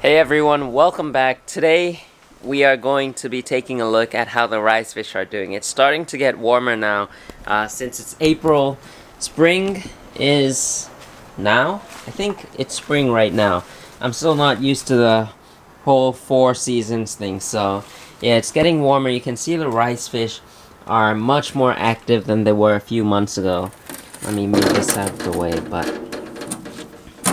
Hey everyone, welcome back. Today we are going to be taking a look at how the rice fish are doing. It's starting to get warmer now since it's April. Spring is now? I think it's spring right now. I'm still not used to the whole 4 seasons thing, so yeah, it's getting warmer. You can see the rice fish are much more active than they were a few months ago. Let me move this out of the way, but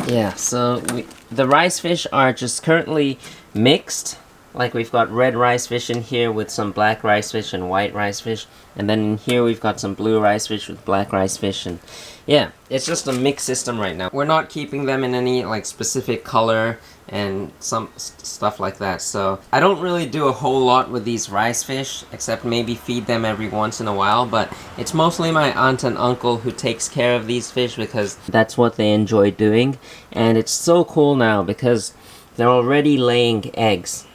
yeah, so the rice fish are just currently mixed. Like we've got red rice fish in here with some black rice fish and white rice fish. And then in here we've got some blue rice fish with black rice fish. And yeah, it's just a mixed system right now. We're not keeping them in any like specific color and some stuff like that. So I don't really do a whole lot with these rice fish, except maybe feed them every once in a while. But it's mostly my aunt and uncle who takes care of these fish because that's what they enjoy doing. And it's so cool now because they're already laying eggs.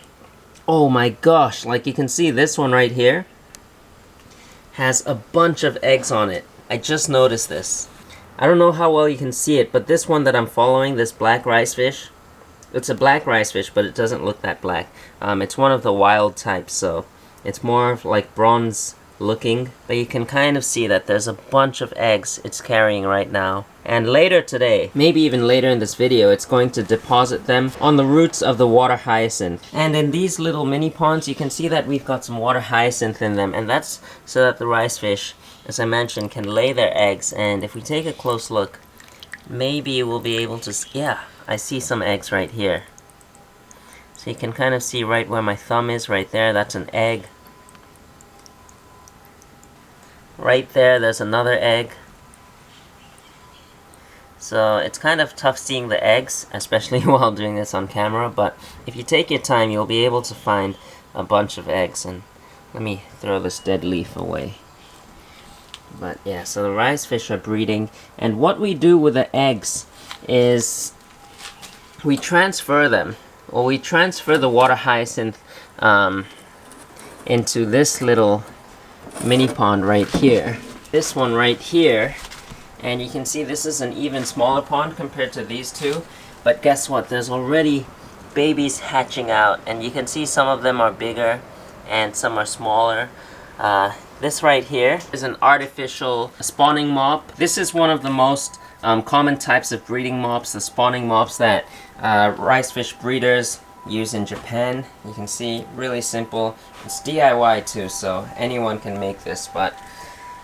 Oh my gosh, like you can see this one right here has a bunch of eggs on it. I just noticed this. I don't know how well you can see it, but this one that I'm following, this black rice fish, it's a black rice fish, but it doesn't look that black. It's one of the wild types, so it's more like bronze looking, but you can kind of see that there's a bunch of eggs it's carrying right now. And later today, maybe even later in this video, it's going to deposit them on the roots of the water hyacinth. And in these little mini ponds, you can see that we've got some water hyacinth in them, and that's so that the rice fish, as I mentioned, can lay their eggs. And if we take a close look, maybe we'll be able to, yeah, I see some eggs right here. So you can kind of see right where my thumb is right there, that's an egg. Right there, there's another egg. So it's kind of tough seeing the eggs, especially while doing this on camera, but if you take your time, you'll be able to find a bunch of eggs. And let me throw this dead leaf away. But yeah, so the rice fish are breeding, and what we do with the eggs is we transfer them, or we transfer the water hyacinth into this little mini pond right here. This one right here. And you can see this is an even smaller pond compared to these two. But guess what? There's already babies hatching out. And you can see some of them are bigger and some are smaller. This right here is an artificial spawning mop. This is one of the most common types of breeding mops, the spawning mops that rice fish breeders use in Japan. You can see, really simple. It's DIY too, so anyone can make this. But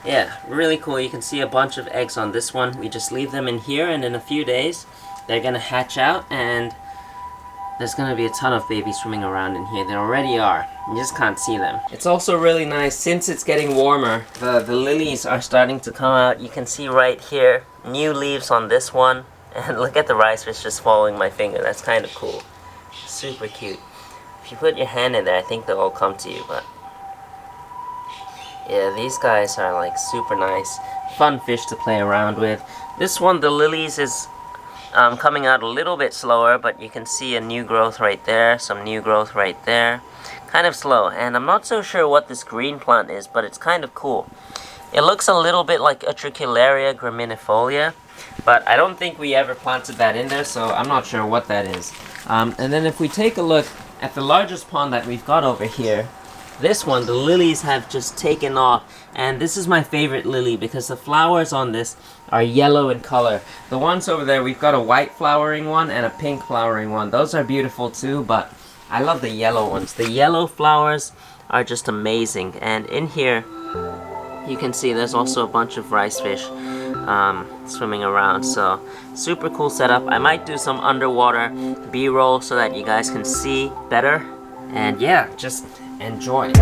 yeah, really cool. You can see a bunch of eggs on this one. We just leave them in here, and in a few days they're gonna hatch out, and there's gonna be a ton of babies swimming around in here. There already are. You just can't see them. It's also really nice, since it's getting warmer, the lilies are starting to come out. You can see right here, new leaves on this one. And look at the rice fish just following my finger. That's kind of cool. Super cute. If you put your hand in there, I think they'll all come to you, but yeah, these guys are like super nice, fun fish to play around with. This one, the lilies, is coming out a little bit slower, but you can see a new growth right there, some new growth right there. Kind of slow, and I'm not so sure what this green plant is, but it's kind of cool. It looks a little bit like 𝗯𝘂𝘀𝗶𝗲𝘀𝗀, but I don't think we ever planted that in there, so I'm not sure what that is. And then if we take a look at the largest pond that we've got over here, this one, the lilies have just taken off, and this is my favorite lily because the flowers on this are yellow in color. The ones over there, we've got a white flowering one and a pink flowering one. Those are beautiful too, but I love the yellow ones. The yellow flowers are just amazing, and in here you can see there's also a bunch of rice fish swimming around, so super cool setup. I might do some underwater B-roll so that you guys can see better, and yeah, just enjoy.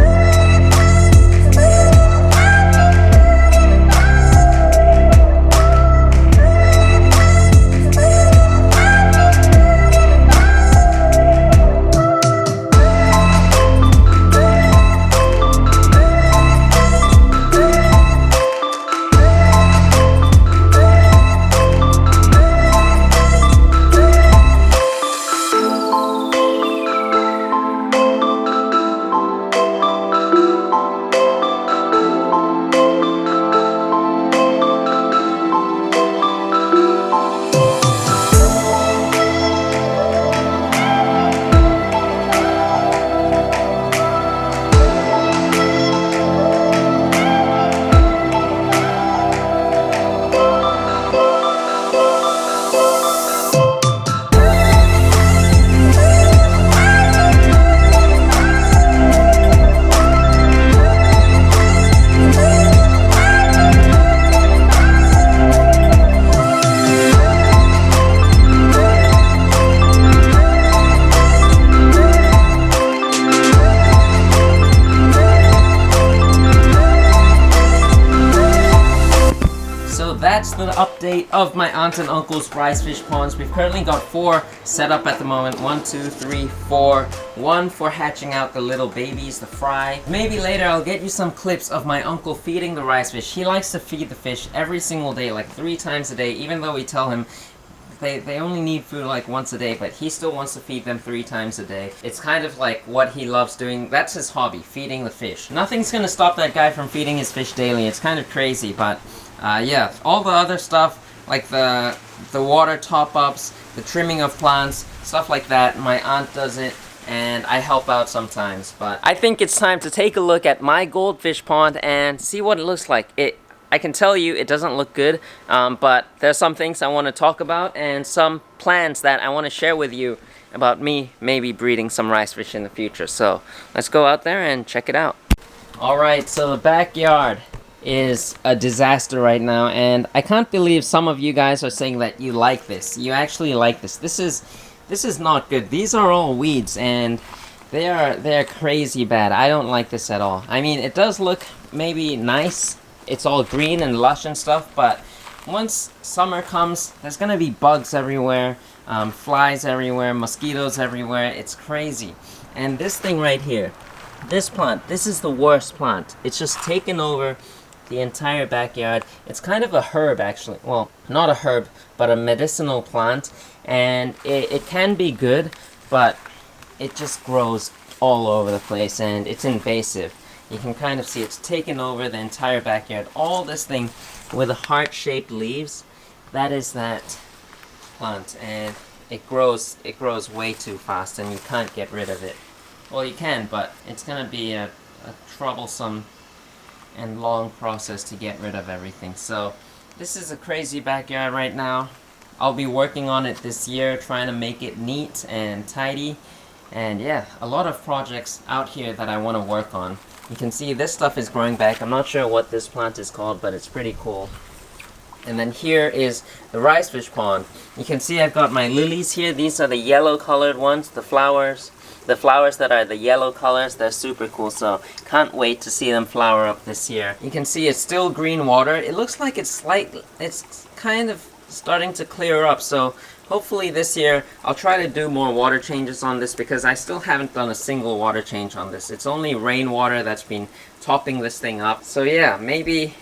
update of my aunt and uncle's rice fish ponds. We've currently got 4 set up at the moment. 1, 2, 3, 4. 1 for hatching out the little babies, the fry. Maybe later I'll get you some clips of my uncle feeding the rice fish. He likes to feed the fish every single day, like 3 times a day, even though we tell him they only need food like once a day, but he still wants to feed them 3 times a day. It's kind of like what he loves doing. That's his hobby, feeding the fish. Nothing's gonna stop that guy from feeding his fish daily. It's kind of crazy, but yeah, all the other stuff, like the water top-ups, the trimming of plants, stuff like that, my aunt does it, and I help out sometimes. But I think it's time to take a look at my goldfish pond and see what it looks like. I can tell you it doesn't look good, but there's some things I want to talk about and some plans that I want to share with you about me maybe breeding some rice fish in the future. So let's go out there and check it out. Alright, so the backyard is a disaster right now, and I can't believe some of you guys are saying that you like this. You actually like this. This is not good. These are all weeds, and they're crazy bad. I don't like this at all. I mean, it does look maybe nice. It's all green and lush and stuff, but once summer comes, there's gonna be bugs everywhere, flies everywhere, mosquitoes everywhere. It's crazy. And this thing right here, this plant, this is the worst plant. It's just taken over the entire backyard. It's kind of a herb, actually. Well, not a herb, but a medicinal plant, and it can be good, but it just grows all over the place, and it's invasive. You can kind of see it's taken over the entire backyard. All this thing with the heart-shaped leaves, that is that plant, and it grows way too fast, and you can't get rid of it. Well, you can, but it's gonna be a troublesome and long process to get rid of everything. So this is a crazy backyard right now. I'll be working on it this year, trying to make it neat and tidy. And yeah, a lot of projects out here that I want to work on. You can see this stuff is growing back. I'm not sure what this plant is called, but it's pretty cool. And then here is the rice fish pond. You can see I've got my lilies here. These are the yellow colored ones, the flowers. The flowers that are the yellow colors, they're super cool, so can't wait to see them flower up this year. You can see it's still green water. It looks like it's kind of starting to clear up, so hopefully this year I'll try to do more water changes on this, because I still haven't done a single water change on this. It's only rainwater that's been topping this thing up. So yeah, maybe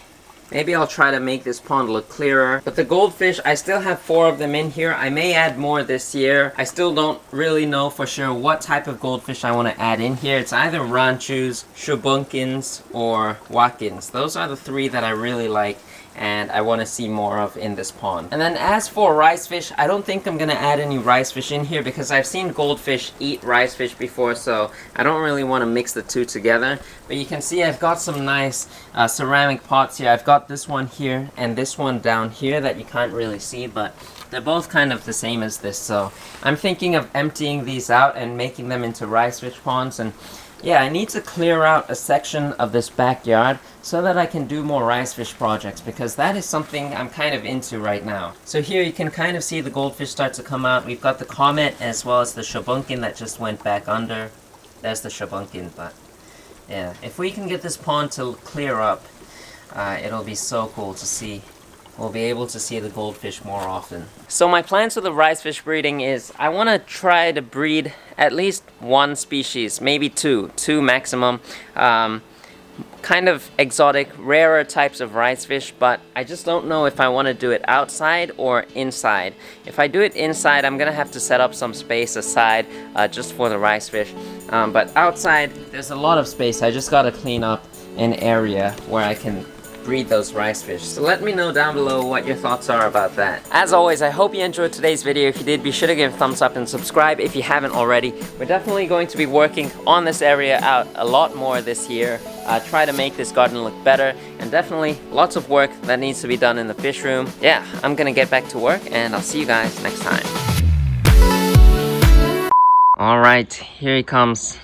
I'll try to make this pond look clearer. But the goldfish, I still have 4 of them in here. I may add more this year. I still don't really know for sure what type of goldfish I want to add in here. It's either 𝗯𝘂𝘀𝗀𝘀𝗀𝘀, 𝗯𝘂𝘀𝗀𝘀𝘀, or 𝗯𝘂𝘀𝘀𝘀. Those are the 3 that I really like and I want to see more of in this pond. And then as for rice fish, I don't think I'm going to add any rice fish in here, because I've seen goldfish eat rice fish before, so I don't really want to mix the 2 together. But you can see I've got some nice ceramic pots here. I've got this one here and this one down here that you can't really see, but they're both kind of the same as this. So I'm thinking of emptying these out and making them into rice fish ponds. And yeah, I need to clear out a section of this backyard so that I can do more rice fish projects, because that is something I'm kind of into right now. So here you can kind of see the goldfish start to come out. We've got the comet as well as the 𝗂𝘂𝘀𝘀𝗀 that just went back under. There's the 𝗂𝘂𝘀𝘀𝘀𝗀, but yeah, if we can get this pond to clear up, it'll be so cool to see. We'll be able to see the goldfish more often. So my plans for the rice fish breeding is I want to try to breed at least 1 species, maybe 2 maximum. Kind of exotic, rarer types of rice fish, but I just don't know if I want to do it outside or inside. If I do it inside, I'm gonna have to set up some space aside just for the rice fish. But outside, there's a lot of space. I just gotta clean up an area where I can breed those rice fish. So let me know down below what your thoughts are about that. As always, I hope you enjoyed today's video. If you did, be sure to give a thumbs up and subscribe if you haven't already. We're definitely going to be working on this area out a lot more this year. Try to make this garden look better, and definitely lots of work that needs to be done in the fish room. Yeah, I'm gonna get back to work, and I'll see you guys next time. Alright, here he comes.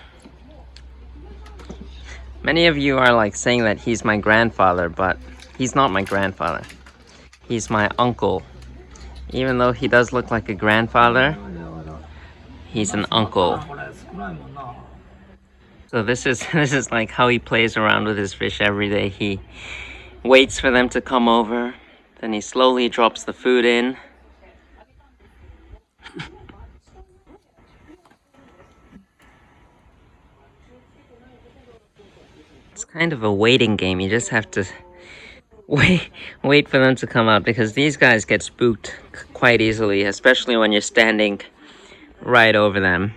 Many of you are like saying that he's my grandfather, but he's not my grandfather. He's my uncle. Even though he does look like a grandfather, he's an uncle. So this is like how he plays around with his fish every day. He waits for them to come over, Then he slowly drops the food in. It's kind of a waiting game. You just have to wait for them to come out, because these guys get spooked quite easily, especially when you're standing right over them.